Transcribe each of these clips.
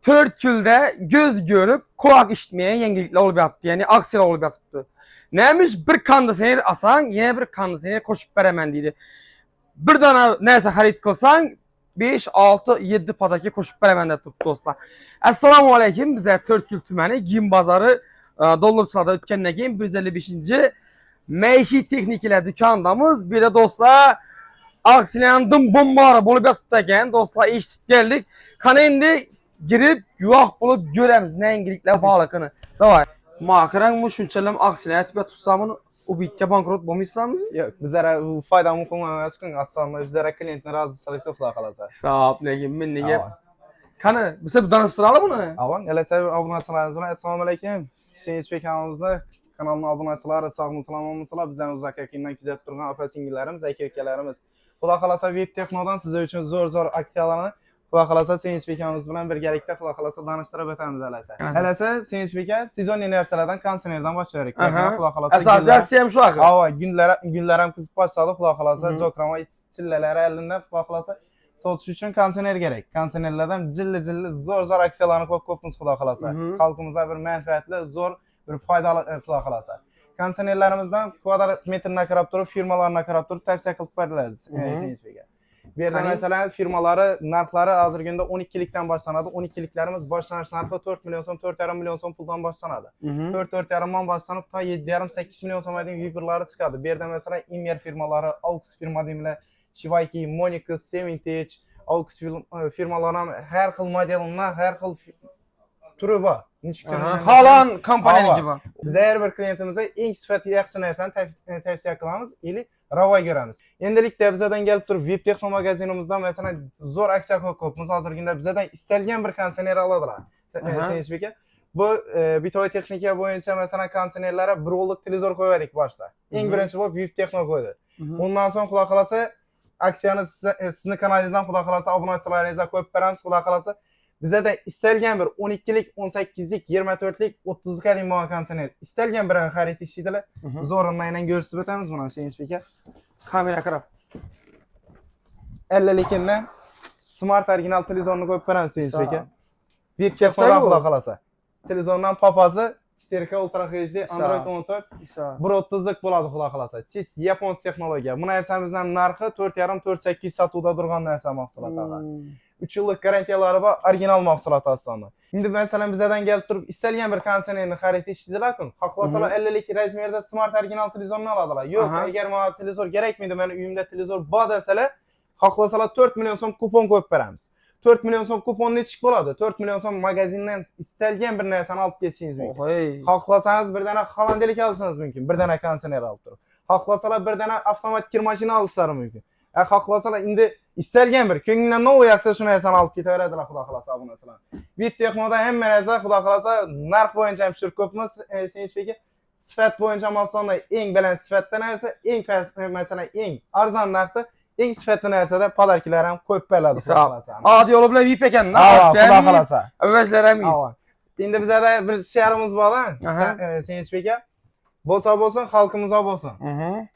4 yılda göz görüp kulak işitmeyen yenilikler olup yaptı. Yani aksiyon olup yaptı. Neymiş bir kondisyoner asan yine bir kondisyoner koşup veremen deydi. Bir tane neyse harit kılsan 5, 6, 7 padaki koşup veremen de tuttu dostlar. Assalamu alaikum. Bize 4 yıl tümeni giyim bazarı Dollarçılarda ötkenden keyin 155. Meşi texnikalar dükkandamız. Bir de dostlar aksiyandım bomba bolup yaptıkken dostlar eşitip geldik. Kana endi girip yuaq bulup göremiz ne engilikler bağlıkını. Davay. Makaran mı şunçalım aksiyan etip tutsamını o bitke bankrot bulmuşsanız? Yok, bizlere faydamı kullanmasın. Aslında bizlere klientler razıçılıkla kulak alacak. Sağ ol, men nege. Kana, bize bir danıştıralım bunu. Avan, elese abunachılarınızdan assalomu alaykum. Sevinchbek kanalımızda kanalına abunachılar, sağ salamatlar, bizden uzak yakından kuzatib turgan opa-singillarimiz, aka-ukalarimiz. Xudo xolasa Web Texnodan sizlar uchun zo'r aksiyalarni Xudo xolasa Sevinchbek kanalimiz bilan birgalikda Xudo xolasa tanishtirib o'tamiz elese. Elese Sevinchbek sezonli narsalardan konsertdan boshlaylik. Xudo xolasa asosiy aksiyam shu axir. Ava, günlər ham qizib başladı. Xudo xolasa Jokrama chillalari elində Xudo xolasa sotish uchun konsertner kerak. Konsertnerlardan jilli zo'r aksiyalarni ko'p-ko'pmiz Xudo xolasa. Xalqimizga bir manfaatli, zo'r bir foydali Xudo xolasa. Konsertnerlarimizdan kvadrat metrine qarab turib, firmalarına qarab turib tavsiya qilib beriladi Sevinchbekga. Bu yerda masalan firmalari narxlari hozirgi kunda 12likdan boshlanadi. 12liklarimiz boshlanish narxi 4 million so'm, 4,5 million so'm puldan boshlanadi. 4,5 million boshlanib ta 7,5-8 million so'mga yuqorilari chiqadi. Bu yerda masalan Imer firmalari, Aux firma deyimlar, Shivaki, Monicus, Sevintage, Aux firmalari har xil modellar, har xil turi bor. Halan kompaniya gibi. Biz her bir klientimizga eng sifati yaxshi narsani tavsiya qilamiz, ili ravo ko'ramiz. Endilikda bizdan kelib turib Web Texno magazinimizda masalan zo'r aksiya ko'pmiz. Hozirgida bizdan istalgan bir konsertner oladilar. Sevinchbek aka. Bu bitoy texnika bo'yicha masalan konsertnerlarga bir o'g'lik televizor qo'ydik boshda. Eng birinchi bo'lib Web Texno qo'ydi. Undan so'ng xudo xolasa aksiyani sizni kanalingizdan xudo xolasa obunachilaringizga qo'yib beramiz. Xudo xolasa bizda istalgan bir 12lik, 18lik, 24lik, 30lik kadar bo'lgan konsertner istalgan birini xarid etishdilar. Zo'rini aynan ko'rsatib o'tamiz buni Sevinchbek aka. Kamera qarab. 50likdan smart original televizorni qo'yib beramiz Sevinchbek aka. Web Texnodan xudo xolasa. Televizordan papasi 4K Ultra HD Android 14 130lik bo'ladi xudo xolasa. Chist yapon texnologiya. Bu narsamizdan narxi 4,5-4,800 sotuvda turgan narsa mahsulotlar. 3 yıllık garantiyalari bor, original mahsulot aslında. Şimdi mesela bizden gelip turib istalgan bir konsertnerni xarid etishdilar kun. Xohlasalar 50lik razmerda smart original televizorni oladilar. Yo'q, agar menga televizor kerakmidi, meni uyimda televizor bor desalar, xohlasalar 4 million so'm kupon qo'yib beramiz. 4 million so'm kupon nechik bo'ladi? 4 million so'm magazindan istalgan bir narsani olib ketishingiz mumkin. Xohlasangiz bir dana Hollandiyalik olishingiz mumkin, bir dana konsertner olib turib. Xohlasalar bir dana avtomat kir mashina olishlari mumkin. Xohlasalar endi istalgan bir ko'ngildan ne uyaqsa shu narsani olib ketaveradilar xudo xolasa obunachilar. Web Texnoda hamma narsa xudo xolasa narx bo'yicha ham shirk ko'pmiz Sevinchbek aka. Sifat bo'yicha masalan eng baland sifatda narsa, eng past masalan eng arzon narxda, eng sifatli narsada podarkalar ham qo'yib beriladi xudo xolasa. Adi yo'li bilan Web ekan, aksiya xudo xolasa. Avvazlar ham. Endi bizda bir sharimiz bor-a, Sevinchbek aka. Bo'lsa bo'lsin, xalqimizga bo'lsin.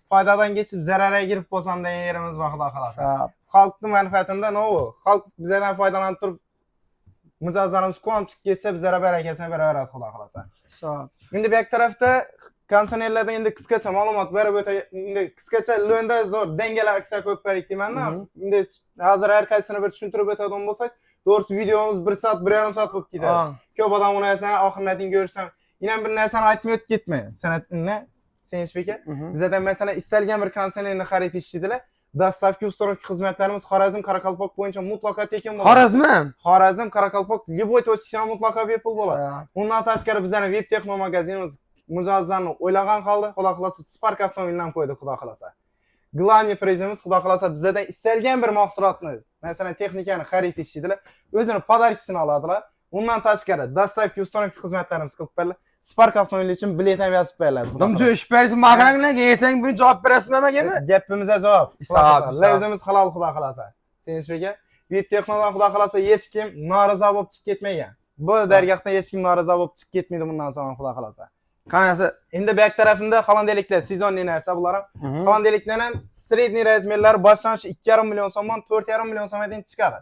Foydadan geçip zarara girip bo'lsam degan yerimiz bor xudo xolasa. Xalqning manfaatida ne o? Xalq bizdan foydalanib turib mijozlarimiz quvonib chiqib ketsa, bizlarga barakasini beraveradi xudo xolasa. Endi bu tarafda konsertnerlardan endi qisqacha ma'lumot berib o'tay. Endi qisqacha lo'nda zo'r dangalar aksiya qo'yib berik deyman-da. Endi hozir har qaysini bir tushuntirib o'tadigan bo'lsak, doğrusu videomiz 1 soat, 1,5 soat bo'lib ketadi. Ko'p odam uni narsani oxiridan ko'rsam, yana bir narsani aytmay o'tib ketmay. San'atni Sevinchbek aka, bizda mesela istalgan bir konsertnerni xarid etishdilar. Dastavki ustorovka xizmatlarimiz Xorazm, Qoraqalpoq bo'yicha mutlaqo tekin bo'ladi. Xorazm, Qoraqalpoq, любой точкаdan mutlaqo bepul bo'ladi. Undan tashqari bizning Web Texno magazinimiz mijozlarni o'ylagan holda, xudo xolasa Spark avtomobilini qo'ydi xudo xolasa. Glaniy prezimiz xudo xolasa bizdan istalgan bir mahsulotni, masalan texnikani xarid etishdilar, o'zini podarkasini oladilar. Undan tashqari dastavki ustorovka xizmatlarimiz qilib beriladi. Spark avtomobili için bilet ham yozib beriladi. Dumcu ish bersin, maqranglarga ertaga buni javob berasizmi nimaga? Gapimizga javob. O'zimiz halol xudo xolasa. Sevinchbek aka, Web Texnodan xudo xolasa hech kim norozi bo'lib chiqib ketmagan. Bu dargohdan hech kim norozi bo'lib chiqib ketmaydi bundan so'ng xudo xolasa. Qanasi? Endi back tarafında qalan deliklar sezonli narsa bular ham. Qalan deliklar ham sredniy razmerlari boshlanishi 2,5 million so'mdan 4,5 million so'mga chiqadi.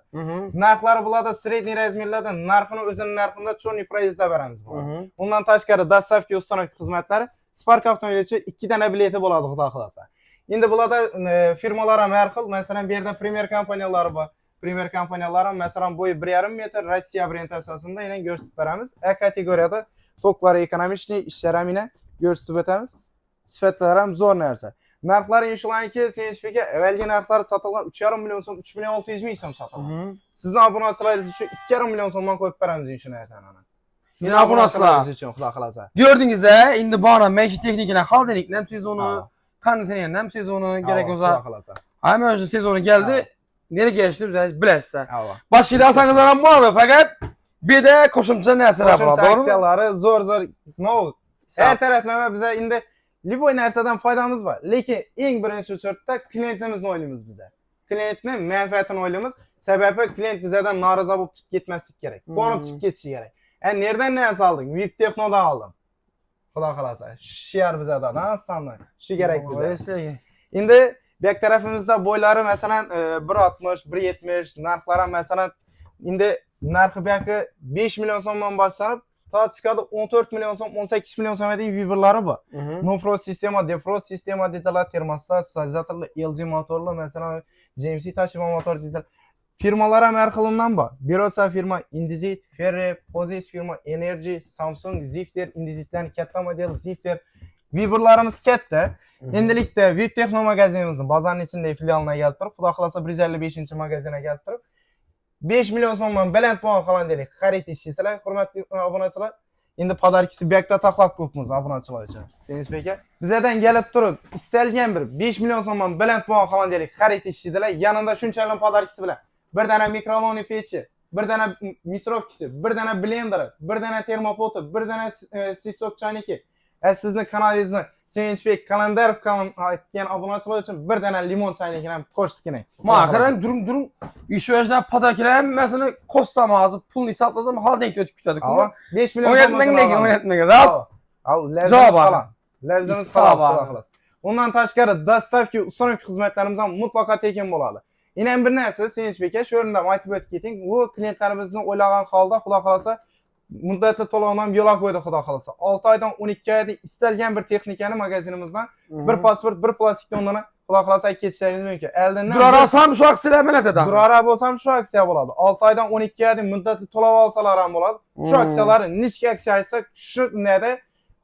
Narxlari bularda sredniy razmerlarda narxini o'zining narxida cho'rni price'da beramiz bular. Undan tashqari dostavka uстановка xizmatlari Spark avtomobil uchun 2 dana bileti bo'ladi xudo xolasa. Endi bularda firmalar ham har xil, masalan bu yerda Premier kompaniyalari bor. Premier kompaniyalar ham masalan bo'yi 1,5 metr Rossiya brendi asosida yana ko'rsatib beramiz. A kategoriyada toklari ekonomik ishlar ham yana ko'rsatib o'tamiz. Sifatlari ham zo'r narsa. Narxlari inshoollah Senchbeka avvalgi narxlari sotilgan 3,5 million so'm, 3 million 600 ming so'm sotilgan. Sizning obunachilaringiz uchun 2,5 million so'mdan qo'yib beramiz shu narsani. Sizning obunachilaringiz uchun xudo xolasa. Gördüngiz-a, endi bana meşi teknikini haldenik nem sezonu, kondisyoner nem sezonu gerek olsa. Hemen şu sezonu geldi. Nereye geçti biz bilesiz. Başka alsanızlar ham bo'ladi, faqat bir de qo'shimcha narsalar bor, to'g'rimi? Aksiyalari zo'r, no. Her taraflama bize endi liboy narsadan foydamiz bor. Lekin eng birinchi o'rinda klientimizni o'ylaymiz biza. Klientning manfaatini o'ylaymiz. Sababi klient bizdan norozi bo'lib chiqib ketmaslik kerak. Qonib chiqib ketishi kerak. Nereden narsa alding? VIP Texnodan aldım. Xudo xolasa. Shu yer bizadan, aslında. Shu kerak biza. Endi back tarafimizda boylari masalan 1.60, 1.70, narxlari masalan endi narxi baki 5 million so'mdan boshlanib, ta chiqadi 14 million so'm, 18 million so'mga deyib vibrlari bor. No-frost sistema, defrost sistema dedilar, termostat, stabilizatorli, LG motorli, masalan GMC taşıma motor dedilar. Firmalar ham har xilidan bor. Birosa firma Indesit, Ferre, Pozis firma Energy, Samsung, Zifter, Indesitlarning katta model Zifter. Vibrlarimiz katta. Endilikda VIP Texno magazinimizning bozorning ichidagi filialiga kelib turib, xudo xolasa 155-magazinga kelib turib, 5 million so'mdan baland bo'lgan qalandelik xarid etishingizlar, hurmatli obunachilar. Endi podarkisi bekda taxlab qo'yibmiz obunachilar uchun. Senchbeka bizdan kelib turib, istalgan bir 5 million so'mdan baland bo'lgan qalandelik xarid etishingizlar, yanında shunchalik podarkisi bilan bir dana mikrovolni pechi, bir dana misrovkisi, bir dana blenderi, bir dana termopoti, bir dana sisok chayniki. Sizning kanalingizni Senchbek Kalandarov aytgan obunachilar uchun bir dana limon chaynikini ham qo'shdik. Ma qarang, durum ishvashdan podakilar hammasini qo'shsam hozir pulni hisoblasam holdan o'tib ketadi-ku. 5 million o'ynatmang. Ras. Labzimiz sog'. Undan tashqari dostavka uстановка xizmatlarimiz ham mutlaqo tekin bo'ladi. Yana bir narsa Senchbeka shu o'rinda aytib o'tib keting, bu klientlarimizni o'ylagan holda xudo xolasa muddatli to'lovni ham yo'lga qo'ydi xudo xolasa. 6 oydan 12 oyda istalgan bir texnikani magazinimizdan bir pasport, bir plastik donani xudo xolasa ketishingiz mumkin. Eldan durarasam shu aksiyalar bilan o'tadi. Durara bo'lsam shu aksiya bo'ladi. 6 oydan 12 oyda muddatli to'lov olsalar ham bo'ladi. Shu aksiyalar nechta aksiya aytsak, shu nada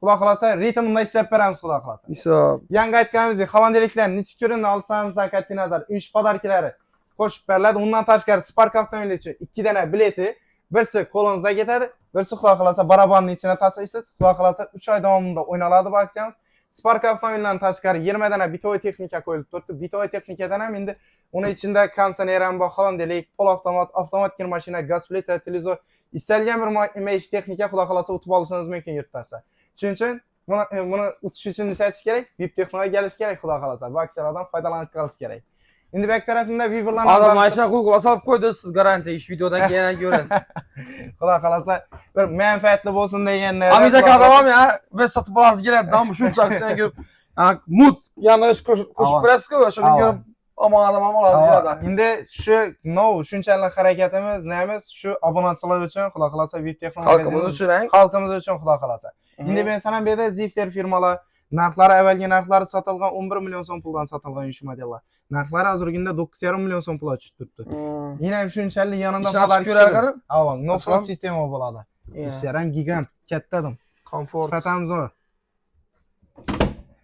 xudo xolasa ritmda ishlab beramiz xudo xolasa. Hisob. Yangi aytganimizdek, xalandeliklar necha ko'rinni olsangiz qat'iy nazar, uch podarkalari qo'shib beriladi. Undan tashqari Spark avtomobili uchun 2 dana bileti, birisi qo'lingizga ketadi, birisi xudo xolasa barabarning ichine tashlaysiz. Xudo xolasa 3 oy davomida o'ynaladi bu aksiyamiz. Spark avtomobilidan tashqari 20 dana bitoy texnika qo'yilib turibdi. Bitoy texnikadan ham endi uning ichida konditsioner ham bor, xalandelik, pol avtomat kir mashina, gaz plita, televizor, istalgan bir maishiy texnika xudo xolasa o'tib olishingiz mumkin yurtda. Shuning uchun buni o'tish uchun ishlatish kerak, VIP Texnoga kelish kerak xudo xolasa. Bu aksiyalardan foydalanib qolish kerak. Endi back tarafında vibrlarni adam mashina qo'yib solib qo'ydi, siz garantiya ish videodan keyin ko'rasiz. Xudo xolasa bir manfaatli bo'lsin deganda. Amizaka davom ya, ve sotib olasiz keladi. Dam shuncha aksiya ko'rib, mut yoniga qo'shib berasiz-ku, shuni ko'rib adam olasiz keladi. Endi shu shunchalik harakatimiz, nemiz shu obunachilar uchun xudo xolasa VIP Texno xalqimiz uchun xudo xolasa. Endi men sana bu yerda Zifter firmalar narxlari avvalgi narxlari sotilgan 11 million so'm puldan sotilgan shu modellar. Narxlari hozirgina 9,5 million so'm pulga tushib turibdi. Yana ham shunchalik yanında podarklar. Avval no-frost sistema bo'ladi. Ishlar ham gigant, kattadim. Komfort. Sifatam zo'r.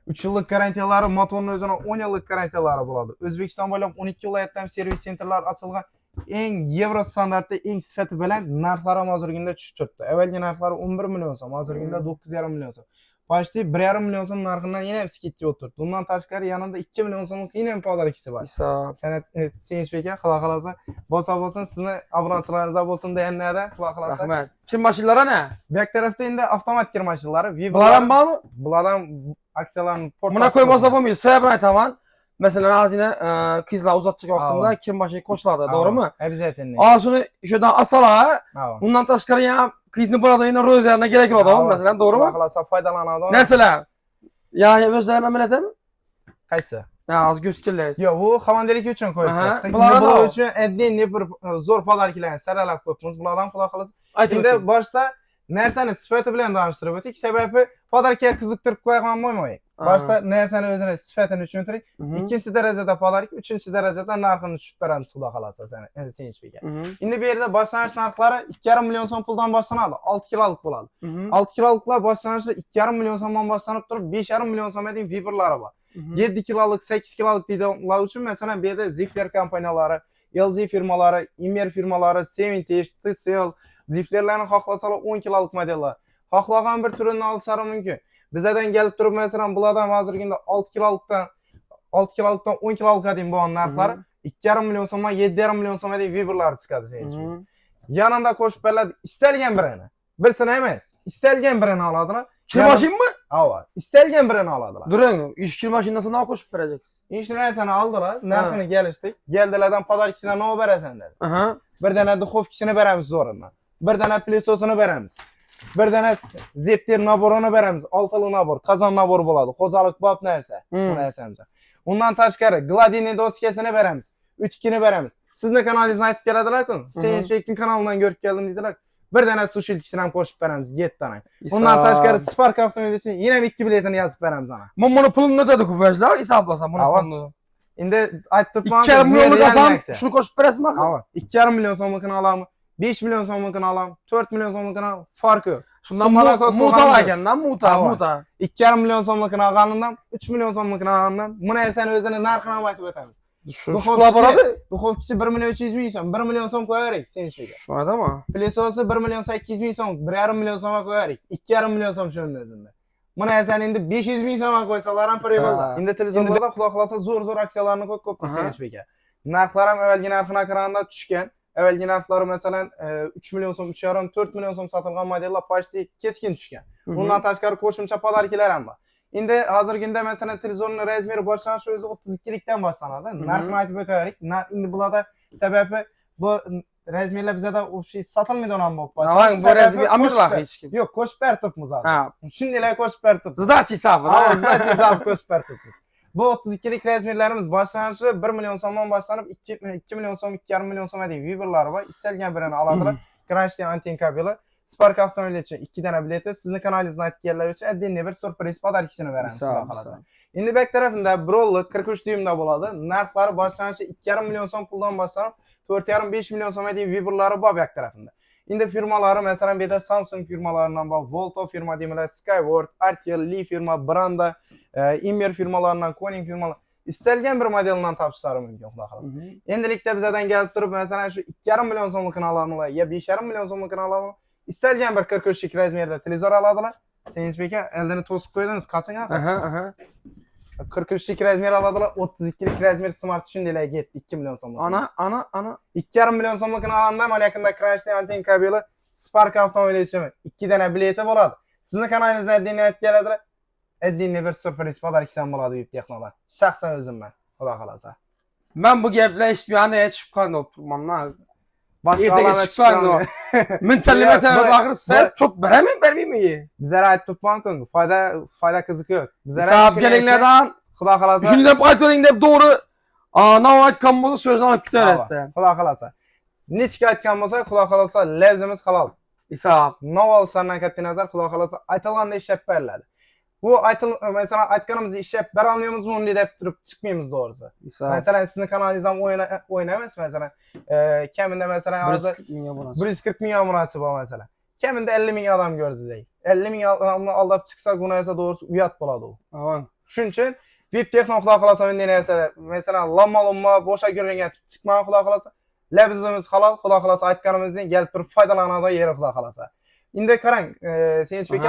3 yillik garantiyalari, motorning o'zini 10 yillik garantiyalari bo'ladi. O'zbekiston bo'ylab 12 viloyatda ham servis sentrlar ochilgan. Eng Yevro standartda eng sifati bilan narxlari ham hozirgina tushib turibdi. Avvalgi narxlari 11 million so'm, hozirgina 9,5 million so'm. Başta 1,5 million so'm narxidan yana ham skidga o'tirdi. Undan tashqari yanında 2 million so'mlik yana ham podarkisi bor. San'at Senchbeka xudo xolasa bo'lsin, sizni obunachilaringiz bo'lsin deganlarda xudo xolasa. Rahmat. Kim mashinalari ana? Back tarafda endi avtomat kir mashinalari, bular ham bormi? Bular ham aksiyalarni Buna qo'ymasa bo'lmaydi. Sabab aytaman. Mesela hazine kızlar uzatacak vaktinde kim başı koşuladı, doğru mu? Обязательно. Aa şunu şuradan asala, Ava. bundan taşkar ya kızını burada yine rozerine gerek yok adam mesela, doğru mu? Xolasa faydalanadi. Mesela, yani özlem emeletim? Qaysi? Ya az gösterler. Yo, bu xavandelik uchun qo'yib Aha, qo'ydik. bular Bular da- uchun oddiy bir zo'r podarkalarni saralab qo'yibmiz. Bulardan quloq qilasiz. Aytib Endi o'ting. boshda narsani sifati bilan tanishtirib o'tdik. Sababi podarkaga qiziqtirib qo'ygan bo'lmaylik. Boshda narsani o'zini sifatini tushuntiring. Ikkinchi darajada podarka, uchinchi darajada narxini tushib beramiz, xudo xolasa sen ichbiga. Endi bu yerda boshlanish narxlari 2,5 million so'm puldan boshlanadi. 6 kilolik bo'ladi. 6 kiloliklar boshlanishi 2,5 million so'mdan boshlanib turib 5,5 million so'mga deyim Viberlari bor. 7 kilolik, 8 kilolik deydiganlar uchun masalan bu yerda Zifler kompaniyalari, LG firmalari, Immer firmalari, Sevintage, TCL, Ziflerlarni xohlasalar 10 kilolik modellar. Xohlagan bir turini olsalar mumkin. Bizdan kelib turib masalan bulardan hozirgina 6 kilolikdan 10 kilolikga deyim bo'lgan narxlari 2,5 million so'mdan 7,5 million so'mga deyim Viberlar chiqadi sen uchun. Yanında qo'shib beriladi istalgan birini. Birsini emas, istalgan birini oladilar. Kir maşin mi? Ava, istalgan birini oladilar. Durun, iş kir maşinasını ne koşup vereceksiniz? İşte narsani oldilar, narxini kelishdik. Geldilardan podarkasini nima berasan dedi. Aha. Bir dana duxovkasini beramiz zo'rindan. Bir dana plisosini beramiz. Bir dana zeptir naborini beramiz. Oltili nabor, qozon nabor bo'ladi. Xo'jalik bop narsa. Bu narsamiz. Undan tashqari gladini doskasini beramiz. Utkini beramiz. Sizni kanalingizni aytib keladilar-ku. Senchbekning kanalidan ko'rib keldim dedilar. Bir dana sushilkisini ham qo'shib beramiz, 7 dana. Undan tashqari Spark avtomobili uchun yana 2 biletini yozib beramiz ana. Bunu pulunu ne dedi kupajda? Hesaplasam bunu Ava. pulunu. Endi aytib turibman. 2,5 milyonluk alsam şunu koşup veresin bakın. Ava. 2,5 million so'mlikini olaman, 5 million so'mlikini olaman, 4 million so'mlikini olaman. Farqi yo'q. Şundan muta ekenden, muta. 2,5 million so'mlikini olganimdan, 3 million so'mlikini olganimdan bu narsani o'zini narxini ham aytib o'tamiz. Şu barabi. Duxovkasi 1 million 300 ming so'm, 1 million so'm qo'yaverik senchbekga. Şu adamı. Plisosi 1 million 800 ming so'm, 1,5 million so'mga qo'yaverik. 2,5 million so'm shunday o'zida. Bu narsani endi 500 ming so'mga qo'ysalar ham pari bo'ladi. Endi televizorda quloq qilsa zo'r aksiyalarni ko'p senchbekga. Narxlar ham avvalgi narxina qaraganda tushgan. Avvalgi narxlari masalan 3 million so'm, 3,5 4 million so'm sotilgan modellar почти keskin tushgan. Bundan tashqari qo'shimcha podarkalar ham bor. Endi hozirgida masalan televizorning razmeri boshlanishi o'zi 32 likdan boshlanadi. Narxini aytib o'taylik. Endi bularda sababi bu razmerlar bizda o'sha sotilmaydi ham bo'lib qolsa. Avang bu razmer amirlar hech kim. Yo'q, qo'shib beribmiz hozir. Ha. Shundaylar qo'shib beribmiz. Zdachi hisobi. Ha, zdachi hisobi qo'shib beribmiz. Bu 32 lik razmerlarimiz boshlanishi 1 million so'mdan boshlanib 2 million so'm, 2,5 million so'mga deyim Viberlari bor. Istalgan birini oladilar. Grashdan anten kabeli. Spark avtomobili uchun 2 dana bileti, sizni kanalingizni aytib kelganlar uchun oddiy bir surpriz podarkasini beramiz, xudo xolasa. Endi back tarafida Brolli 43 dyumda bo'ladi. Narxlari boshlanishi 2,5 million so'm puldan boshlanib 4,5-5 million so'mga deyim Viberlari bor back tarafida. Endi firmalari masalan bu yerda Samsung firmalaridan bor, Volto firma deymilar, Skyward, Artel, Lee firma, Branda, Immer firmalaridan, Koning firmalar istalgan bir modeldan topishlari mumkin, xudo xolasa. Endilikda bizdan kelib turib masalan shu 2,5 million so'mlikni olamizlar, yo 5,5 million so'mlikni olamizlar. İstalgan bir 43 lik razmerda televizor oladilar. Senchbekka eldini to'sib qo'ydingiz, qachon axir? Aha. 43 lik razmer oladilar, 32 lik razmer smart shundaylar ketdi 2 million so'mlik. Ana. 2,5 million so'mlikni olganda mana yaqinda Crash'ning anten kabeli Spark avtomobili uchun 2 dana bileti bo'ladi. Sizni kanalingizda addiy aytib keladilar. Addiy bir surpriz podarkasi ham bo'ladi deb texnolar. Shaxsan o'zimman, xudo xolasa. Ben bu gaplar eshitmaganda chiqib qoldim o'tirmanman. Boshqa Ertaga olama chiqqan o. Minchalimatani baqirsa çok beremeymi? Bizlar aytib turibman-ku, foyda qiziq yo'q. Bizlar Hisob kelinglardan xudo xolasa. Shuni deb aytavering deb to'g'ri nav aytgan bo'lsa so'zni olib ketaverasiz. Xudo xolasa. Nechga aytgan bo'lsa, xudo xolasa lafzimiz halol. Hisob. Naval sandan qat'iy nazar xudo xolasa aytilganda ishlab beriladi. Bu masalan aytganimizni ishlab bera olmaymizmi uni deb turib chiqmaymiz to'g'risi. Masalan sizni kanalingiz ham o'ynamas masalan. Kamida masalan hozir 140 ming obunachi bor masalan. Kamida 50 ming odam ko'rdi deylik. 50 ming odamni aldab chiqsa bu narsa to'g'risi uyat bo'ladi u. Shuning uchun Vip Texno xudo xolasa bunday narsalar masalan lamma bo'sha ko'ringan chiqmagan xudo xolasa. Labzimiz halol, xudo xolasa aytganimizdan kelib turib foydalanadigan yeri xudo xolasa. Endi qarang, Senchbek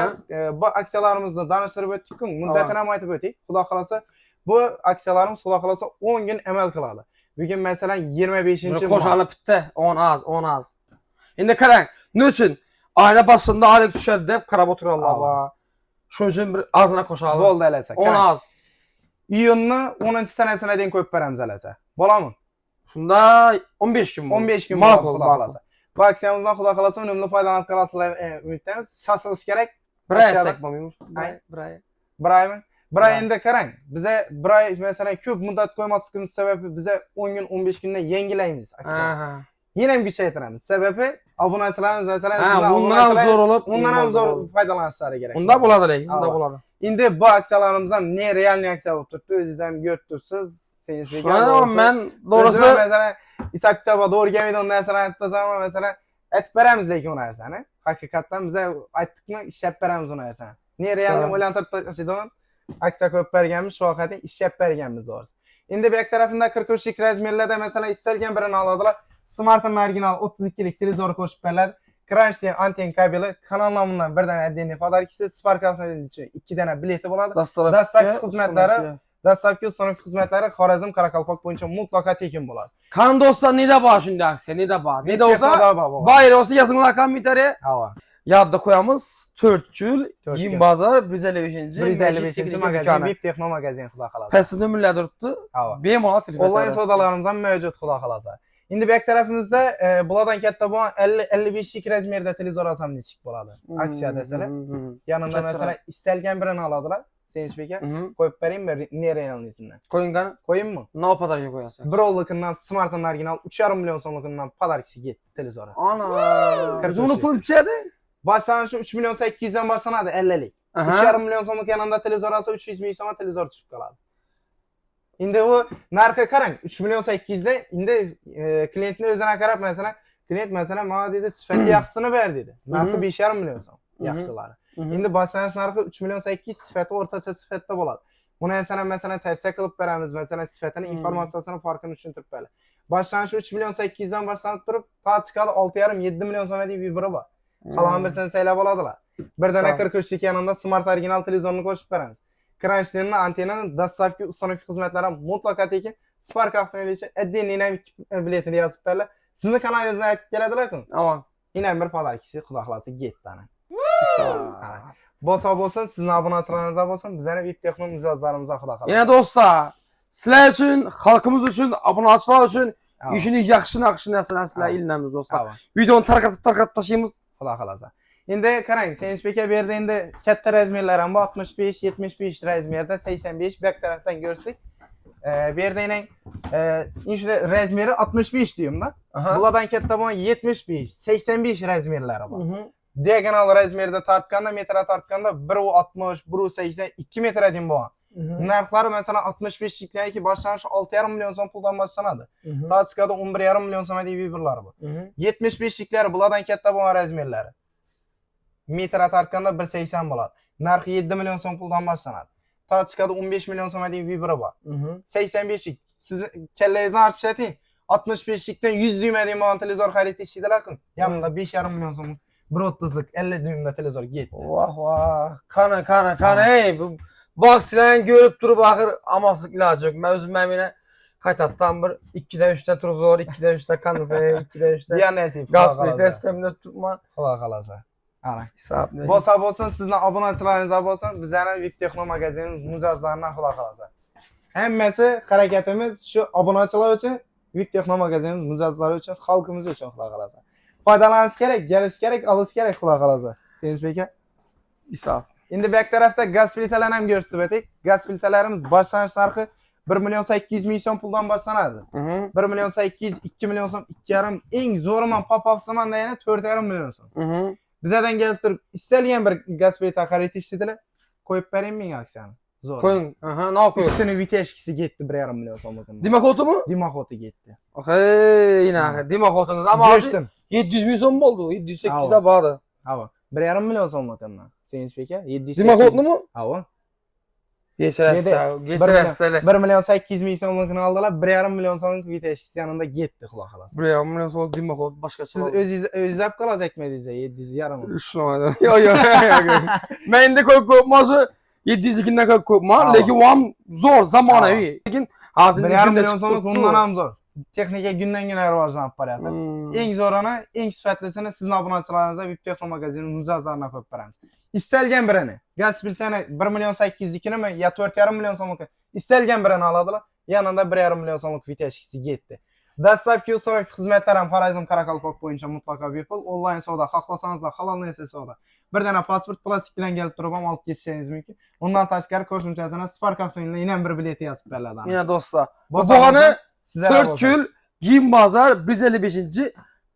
bu aksiyalarimizni tanishtirib o'tdik-ku, muddatini ham aytib o'tdik. Xudo xolasa bu aksiyalarimiz xudo xolasa 10 kun amal qiladi. Bugun masalan 25-chi qo'shilib bitta 10 az. Endi qarang, nechun ayna boshida oylik tushadi deb qarab o'tirganlar bor. Shuning uchun bir azina qo'shilib. Bo'ldi alasak. 10 az. iyunni 10-sanasına den koyup beremiz alasa. Bolamı? Şunda 15 gün bu. 15 gün Makul, Xudo makul. kalasa. Bu aksiyamızdan Xudo kalasa önümlü faydalanıp kalasılar ümittemiz. Şaşırış gerek. Bir ay Aksiyada- sekmamıymış. Bir ay. Bir ay mı? Bir ay Ha. endi qarang. Bize bir ay mesela köp muddat koymasligimiz sebebi bize 10 gün 15 günde yengilaymiz aksiya. Aha. Yine hem güçaytiramiz. Sebebi obunachilarimiz mesela Ha, sizlar bundan ham obunachilar- zor olup. Undan ham zo'r foydalanishlari kerak. Unda bo'ladi lekin, unda Ava. bo'ladi. Endi bu aksiyalarimiz ham ne real aksiya bo'lib turibdi. O'zingiz ham ko'rib turibsiz. Shuna men doğrusu doğrusu mesela hisob kitobga to'g'ri kelmaydi o narsani aytib qo'ysam mesela aytib beramiz lekin u narsani. Haqiqatdan biza aytdikmi ishlab beramiz u narsani. Ne real Sağ ol. o'ylantirib tashlaydigan aksiya ko'p berganmiz, shu vaqtda ishlab berganmiz doğrusu. Endi bu tarafında 43lik razmerlarda mesela istalgan birini oladilar. Smart'ın original 32'lik televizor qo'shib beriladi. Crunch degan anten kabeli kanal nomidan birdan addenni podarkisi Spark uchun 2 dana bileti bo'ladi. Dastlabki xizmatlari Dastlabki ustanlik xizmatlari Xorazm Qoraqalpoq bo'yicha mutlaqo tekin bo'ladi. Kan do'stlar nida bor shunday aksiya, nida bor. Nida olsa Texnoda bayır olsa yazınlar komiteri. Hava. Yadda koyamız 4 yıl 4 Yim yıl. Bazar 155. 155 magazin, VIP Texno magazin xudo xolasa. Pesi nömürler duruptu. Hava. Bemalol telefon. Onlayn savdolarimiz ham mavjud xudo xolasa. Endi bu tarafimizda bulardan katta bo'lgan 50-55lik razmerda televizor olsam nechik bo'ladi? Aksiya desalar. Yanında mesela istalgan birini oladilar. Sevinç Beka, qo'yib beraymi ne realnisinden? Koyungan Qo'yaymi? ne padarga koyarsın? Bir oylıkından Smart'ın original 3,5 milyon sonlukundan padarkisi gitti televizora. Ana. Biz onu Kırk pul içedi. Başlanışı 3 milyon 800'den başlanadı 50'lik. 3,5 milyon sonluk yanında televizor alsa 300 milyon sona televizor düşüp kaladı. Şimdi bu narka karang 3 milyon 800'de indi klientin özüne karab mesela klient mesela bana dedi sıfatı yaxşısını ver dedi. Narka 5,5 milyon son yaxşıları. Şimdi başlanış narxı 3 milyon 800 sifati o'rtacha sifatda bo'ladi. Buni narsani mesela tavsiya qilib beramiz, mesela sifatini informatsiyasini farqini tushuntirib beradi. Başlanış 3 milyon 800 dan boshlanib turib, ta chiqadi 6,5-7 milyon so'm deb biri bor. Qolgan birsini saylab oladilar. Bir dana 43'lik yanında smart original televizorni qo'shib beramiz. Crunch'ning antennani dastlabki ustanlik xizmatlari mutlaqo tekin. Spark avtomobilicha addenni biletini yozib beradilar. Sizni kanalingizdan aytib keladilar-ku. Aman. Yine bir padarkisi xudo xolasa getdi ana. Bo'lsa bo'lsin, sizni obunachilaringizga bo'lsin, bizning VIP Texno mijozlarimizga xudo xolasa. Yine dostlar, sizlar uchun, xalqimiz uchun, obunachilar uchun ishini yaxshi narsalar sizlar ilinamiz dostlar. Videoni tarqatib tashlaymiz. Xudo xolasa. Endi qarang, Sevinç Beka bu yerda endi katta razmerlar ham bor, 65, 75 razmerda, 85 bu tarafdan ko'rsak. Bu yerda razmeri 65 deyimda. Bulardan katta bo'lgan 75, 85 razmerlari bor. Diagonal razmerda tartganda, metra tartganda 1,60, 1,80, 2 metre deyim bo'lgan. Narxlari mesela 65'liklarki başlanışı 6,5 milyon so'm puldan başlanadi. Ta chiqadi 11,5 milyon so'm deb birlari bor. 75'liklar bulardan katta bo'lgan razmerlari. Metra tartganda 1,80 bo'ladi. Narxi 7 milyon so'm puldan başlanadi. Ta chiqadi 15 milyon so'm deb biri bor. 85'lik. Siz kellangizni ochib ayting. 65'likdan 100 düyme deyim bo'lgan televizor xarid etishdilar-ku. Yanında 5,5 milyon so'm 1,30'lik 50 düymda televizor getdi. Vah vah. Kana ey. Bu aksiyalarni görüp durup axir amaslik ilacı yok. Ben özüm məminə qaytatdan bir 2'den 3'ten televizor, 2'den 3'ten kandisyon, 2'den 3'ten Ya nəsib. gaz pliti sistemində tutma. Xudo xolasa. Ana. Hesab ne? Bo'lsa bo'lsin, sizning obunachilaringizga bo'lsin, bizning VIP Texno magazinimiz mijozlaridan xudo xolasa. Hammasi harakatimiz shu obunachilar uchun, VIP Texno magazinimiz mijozlari uchun, xalqimiz uchun xudo xolasa. Foydalanish kerak, gelish kerak, olish kerak xudo xolasa. Sevinç Beka. Hesab. Endi bu tarafda gaz plitalarni ham ko'rsatib o'tdik. Gaz plitalarimiz boshlanish narxi 1 milyon 800 ming so'm puldan boshlanadi. 1 milyon 800, 2 milyon so'm, 2,5 eng zo'riman pop-up zamanda yana 4,5 milyon so'm. Bizlardan kelib turib, istalgan bir gaz plita xarid etishdilar. Qo'yib beraymi menga aksiyani? Zo'r. Qo'ying. Ne yapıyor? Ustini viteshkisi getdi 1,5 milyon so'mlikdan. Dimaxotu mu? Dimaxoti getdi. Yine Dimaxotunuz ama Geçtim. 700 ming so'm bo'ldi. 708 da bordi. Hava. 1,5 milyon so'mlikdan. Sevinç Beka 708. Dimaxotlu mu? Hava. Geçerse. 1 milyon 800 ming so'mlikni oldilar, 1,5 milyon so'mlik viteshkisi yanında getdi xudo xolasa. 1,5 milyon so'm Dimaxot boshqa Siz o'zingiz olib qolajaqmidingiz 700,5? Shunday. Yo'q. Menda ko'p ma'nosi 702'den ko'pman, lekin u ham zo'r zamonaviy. Lekin hozir 1,5 milyon so'mlik undan ham zo'r. Texnika gündan gün rivojlanib boryapti. Eng zo'rini, eng sifatlisini sizning obunachilaringizga VIP Texno magazini mijozlariga qo'yib beramiz. İstalgan birini, gaz plitani 1 milyon 802 mi ya 4,5 milyon so'mlik İstelgen birini aladılar. Yanında 1,5 milyon so'mlik viteshkisi getdi. Dastlabki so'rovki xizmatlar ham Xorazm Qoraqalpoq bo'yicha mutlaqo bepul. Onlayn savdo, xohlasangiz halol narsa savdo. Bir dana pasport plastik bilan kelib turib ham olib ketishingiz mumkin. Undan tashqari qo'shimchasini Spark avtomobilida yana bir bilet yozib beriladi. Yine do'stlar. Bu bahona 4 yil Giyim Bazar 155.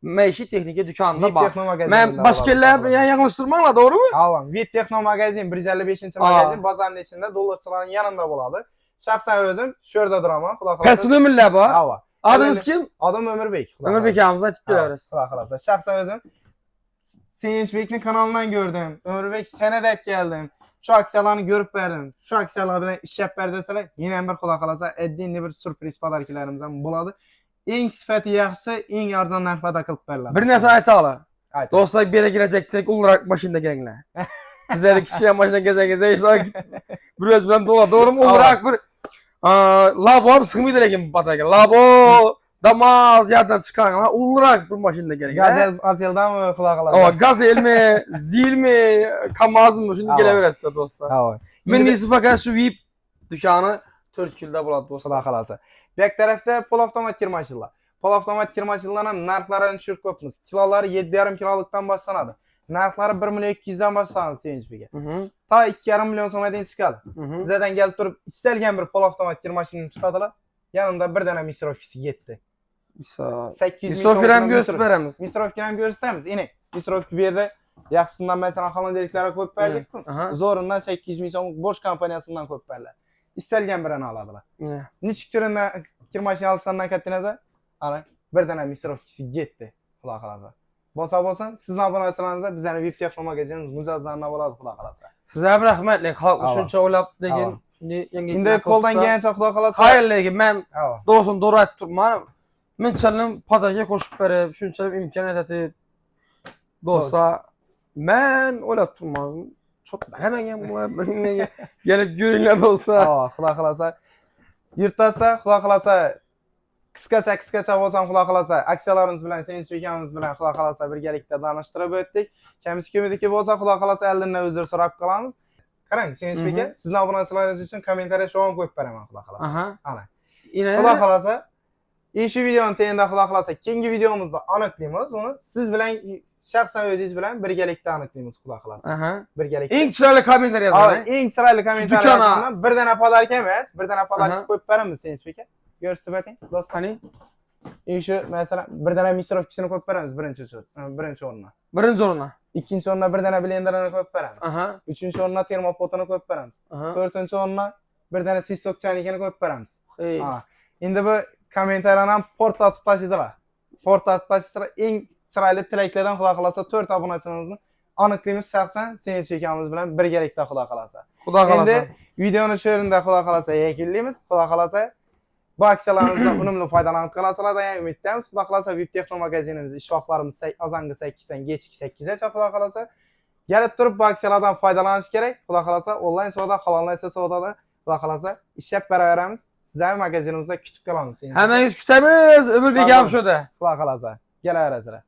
Maishiy texnika dükanında bak. Ben başka yerler yanlıştırmamla doğru mu? Tamam. Vip Texno magazin 155 magazin bazarın içinde dolarçıların yanında buladı. Şahsen özüm şurada duramam. Pes nömürler var. Tamam. Adınız kim? Adım Ömür Bey. Ömür Bey ağamıza tip görürüz. Şahsen özüm Sevinç Bey'in kanalından gördüm. Ömür Bey sene de geldim. Şu aksiyalarını görüp verdim. Şu aksiyalar bilen iş yap verdeseler yine bir kulak alasa ettiğinde bir sürpriz padarkilerimizden buladı. En sifati yaxşı, en arzon narxlarda qilib beriladi. Bir narsa aytaylar. Do'stlar bir yere girecektik, ulrak maşinada gelinglar. Bizler kişiye maşina geze biraz bilan dolar, doğru mu? Ulrak bir labo sıkmaydı lekin patarga. Labo Damaz yerden çıkan ulrak bir maşinada gelinglar. Gazeldan mı kulak alasa? Ama Gazel mi, Zil mi, Kamaz mı? Şimdi gelebilirsiniz dostlar. Tamam. Men ise fakat şu VIP dükkanı 4 yılda buladı dostlar. Kulak alasa. Bek tarafta pol avtomat kirmaçılar. Pol avtomat kirmaçılardan ham narxlarini tushirib ko'pmiz. Kilolari 7,5 kilolukdan boshlanadi. Narxlari 1 milyon 200 dan boshlanadi Sevinç Beyga. Ta 2,5 milyon so'mga дейін chiqadi. Bizdan kelib turib istalgan bir pol avtomat kirmaçini tutadilar. Yanında bir dana misrovkisi yetdi. 800 misrovkini ham gösteramiz. Misrovkini ham gösteramiz. Yine misrovki bu yerda yaxshisidan mesela xonadonliklarga qo'yib berdik. Zo'ridan 800 ming so'mlik Bosch kompaniyasidan qo'yib berdilar. İstelgen birini aladilar. Nechik turida kirmashina olishdan katta ana bir dana misrovkisi getdi. Xudo xolasa. Bo'lsa sizni obunachilariingizga bizning VIP Texno magazinimiz mijozlarni bo'ladi, xudo xolasa. Sizlarga rahmat, xalq shuncha o'ylab degan shunday yangi. Endi qo'ldan kelgancha xudo xolasa. Xayr, lekin men do'stim to'g'ri aytib turibman. Men chalim patarga qo'shib berib, shunchalik imkoniyat etib do'stlar, men o'ylab turibman. Çok beğenmeyen bu gelip görünler dostlar. Xudo xolasa. Yurtdasa, xudo xolasa qisqacha bo'lsam xudo xolasa aksiyalarimiz bilan Sevinç Bekamiz bilan xudo xolasa birgalikda tanishtirib o'tdik. Kimiki bo'lsa xudo xolasa oldindan uzr so'rab qolamiz. Qarang, Sevinç Beka, sizning obunachilaringiz uchun kommentariy sho'm qo'yib beraman xudo xolasa. Ana. Xudo xolasa shu videoni teyinda xudo xolasa keyingi videomizda aniqlaymiz uni. Siz bilan shaxsan o'zingiz bilan birgalikda aniqlaymiz xudo xolasa. Birgalikda. Eng chiroyli kommentar yozing. Eng chiroyli kommentar yozing. Bir dana podarka emas, bir dana podarka qo'yib beramiz Sevinç Beka. Ko'rsatib o'ting do'stlar. Qani? Shu masalan bir dana misrovkisini qo'yib beramiz birinchi o'ringa. Birinchi o'ringa. Ikkinchi o'ringa bir dana blenderni qo'yib beramiz. Uchinchi o'ringa termopotini qo'yib beramiz. To'rtinchi o'ringa bir dana sisokchanikini qo'yib beramiz. Endi bu kommentarlarni ham portlatib tashlaydilar. Portlatib tashlasalar eng chiroyli tilaklardan xudo xolasa 4 obunachimizni aniqlaymiz shaxsan Sevinç Bekamiz bilan birgalikda xudo xolasa. Xudo xolasa. Endi videoni shu yerda xudo xolasa yakunlaymiz. Xudo xolasa bu aksiyalarimizdan unumli foydalanib qolasizlar degan umiddamiz. Xudo xolasa VIP Texno magazinimiz ish vaqtlarimiz azangi 8 dan kechki 8gacha xudo xolasa. Kelib turib bu aksiyalardan foydalanish kerak. Xudo xolasa onlayn savdo, halol narsa savdoda xudo xolasa ishlab beraveramiz. Sizlar magazinimizda kutib qolamiz. Hammangiz kutamiz. Ömür Bekam shuda. Xudo xolasa. Kelaverasizlar.